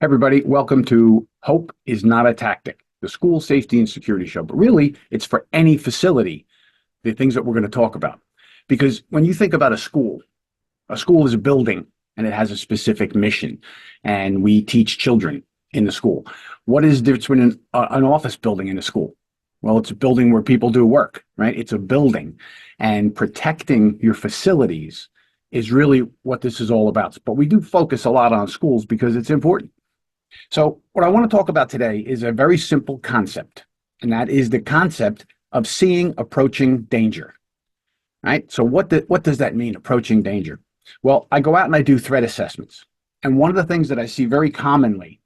Everybody, welcome to Hope is Not a Tactic, the school safety and security show. But really, it's for any facility, the things that we're going to talk about. Because when you think about a school is a building and it has a specific mission. And we teach children in the school. What is the difference between an office building and a school? Well, it's a building where people do work, right? It's a building. And protecting your facilities is really what this is all about. But we do focus a lot on schools because it's important. So, what I want to talk about today is a very simple concept, and that is the concept of seeing approaching danger. Right? So, what does that mean, approaching danger? Well, I go out and I do threat assessments. And one of the things that I see very commonly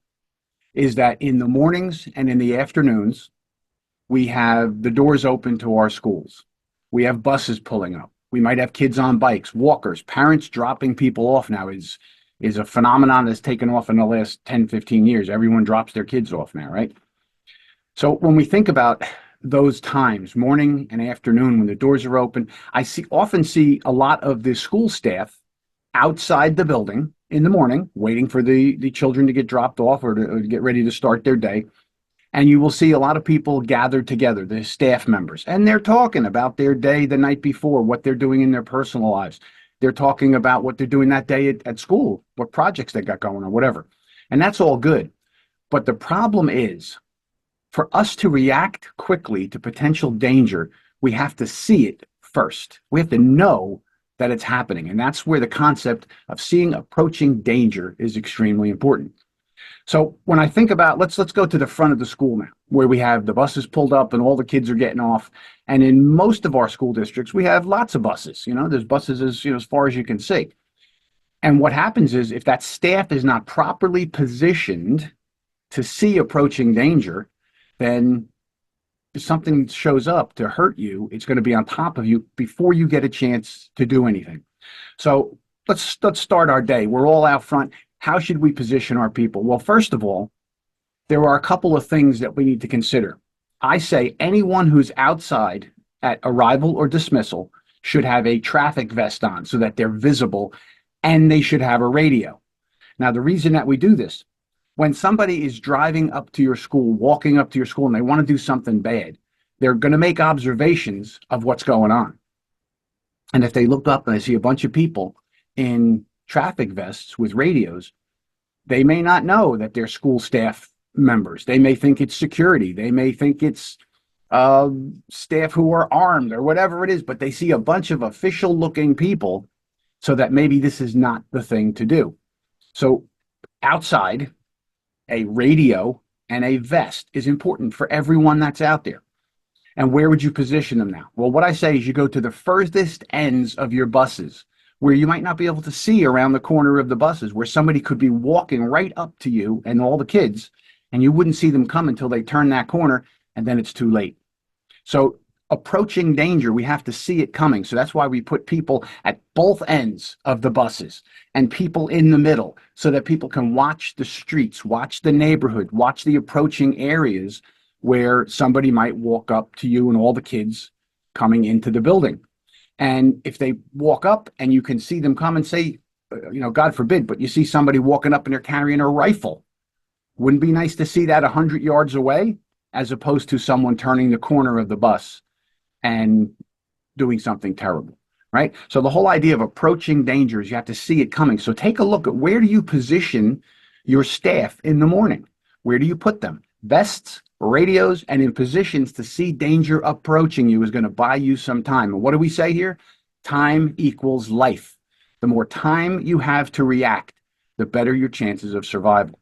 is that in the mornings and in the afternoons, we have the doors open to our schools. We have buses pulling up. We might have kids on bikes, walkers, parents dropping people off now is a phenomenon that's taken off in the last 10, 15 years. Everyone drops their kids off now, right? So when we think about those times, morning and afternoon, when the doors are open, often see a lot of the school staff outside the building in the morning, waiting for the children to get dropped off or to get ready to start their day. And you will see a lot of people gathered together, the staff members, and they're talking about their day the night before, what they're doing in their personal lives. They're talking about what they're doing that day at school, what projects they got going on, whatever. And that's all good. But the problem is, for us to react quickly to potential danger, we have to see it first. We have to know that it's happening. And that's where the concept of seeing approaching danger is extremely important. So when I think about, let's go to the front of the school now, where we have the buses pulled up and all the kids are getting off. And in most of our school districts, we have lots of buses. There's buses as far as you can see. And what happens is, if that staff is not properly positioned to see approaching danger, then if something shows up to hurt you, it's going to be on top of you before you get a chance to do anything. So let's start our day. We're all out front. How should we position our people? Well, first of all, there are a couple of things that we need to consider. I say anyone who's outside at arrival or dismissal should have a traffic vest on so that they're visible, and they should have a radio. Now, the reason that we do this, when somebody is driving up to your school, walking up to your school, and they want to do something bad, they're going to make observations of what's going on. And if they look up and they see a bunch of people in traffic vests with radios, they may not know that they're school staff members. They may think it's security. They may think it's staff who are armed or whatever it is, but they see a bunch of official looking people, so that maybe this is not the thing to do. So outside, a radio and a vest is important for everyone that's out there. And where would you position them now? Well, what I say is you go to the furthest ends of your buses, where you might not be able to see around the corner of the buses, where somebody could be walking right up to you and all the kids, and you wouldn't see them come until they turn that corner, and then it's too late. So approaching danger, we have to see it coming. So that's why we put people at both ends of the buses and people in the middle, so that people can watch the streets, watch the neighborhood, watch the approaching areas where somebody might walk up to you and all the kids coming into the building. And if they walk up and you can see them come, and say, God forbid, but you see somebody walking up and they're carrying a rifle, wouldn't it be nice to see that 100 yards away, as opposed to someone turning the corner of the bus and doing something terrible, right? So the whole idea of approaching danger is you have to see it coming. So take a look at, where do you position your staff in the morning? Where do you put them? Vests, radios, and in positions to see danger approaching you is going to buy you some time. And what do we say here? Time equals life. The more time you have to react, the better your chances of survival.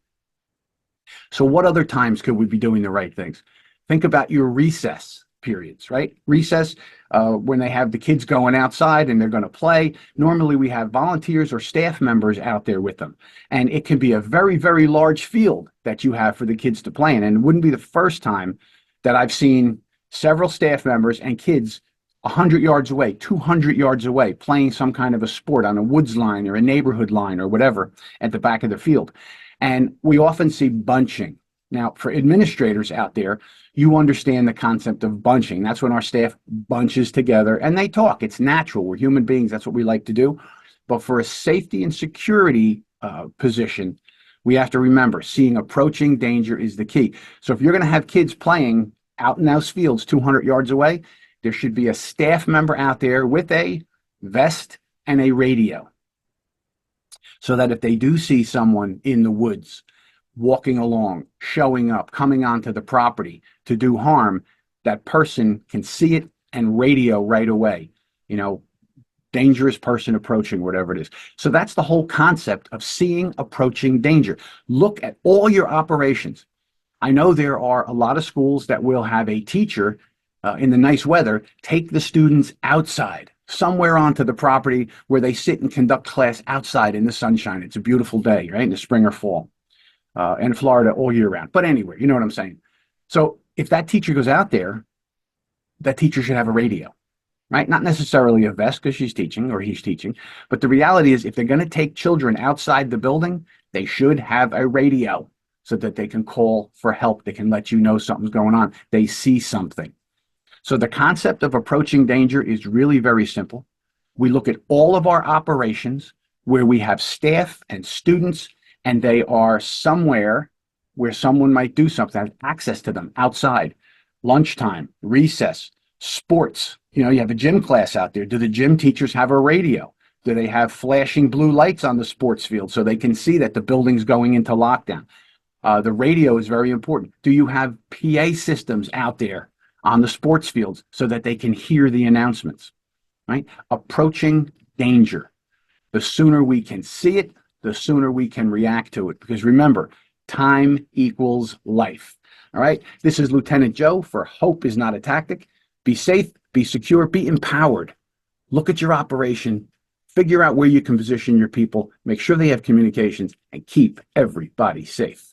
So what other times could we be doing the right things? Think about your recess periods, right? Recess, when they have the kids going outside and they're going to play, normally we have volunteers or staff members out there with them. And it can be a very, very large field that you have for the kids to play in. And it wouldn't be the first time that I've seen several staff members and kids 100 yards away, 200 yards away, playing some kind of a sport on a woods line or a neighborhood line or whatever at the back of the field. And we often see bunching. Now, for administrators out there, you understand the concept of bunching. That's when our staff bunches together and they talk. It's natural. We're human beings. That's what we like to do. But for a safety and security position, We have to remember seeing approaching danger is the key. So if you're going to have kids playing out in those fields 200 yards away, there should be a staff member out there with a vest and a radio, so that if they do see someone in the woods walking along, showing up, coming onto the property to do harm, that person can see it and radio right away. You know, dangerous person approaching, whatever it is. So that's the whole concept of seeing approaching danger. Look at all your operations. I know there are a lot of schools that will have a teacher in the nice weather take the students outside, somewhere onto the property where they sit and conduct class outside in the sunshine. It's a beautiful day, right, in the spring or fall. And Florida all year round. But anyway, you know what I'm saying. So if that teacher goes out there, that teacher should have a radio, right? Not necessarily a vest because she's teaching or he's teaching. But the reality is if they're going to take children outside the building, they should have a radio so that they can call for help. They can let you know something's going on. They see something. So the concept of approaching danger is really very simple. We look at all of our operations where we have staff and students, and they are somewhere where someone might do something, have access to them outside, lunchtime, recess, sports. You know, you have a gym class out there. Do the gym teachers have a radio? Do they have flashing blue lights on the sports field so they can see that the building's going into lockdown? The radio is very important. Do you have PA systems out there on the sports fields so that they can hear the announcements, right? Approaching danger. The sooner we can see it, the sooner we can react to it. Because remember, time equals life. All right. This is Lieutenant Joe for Hope is Not a Tactic. Be safe, be secure, be empowered. Look at your operation, figure out where you can position your people, make sure they have communications, and keep everybody safe.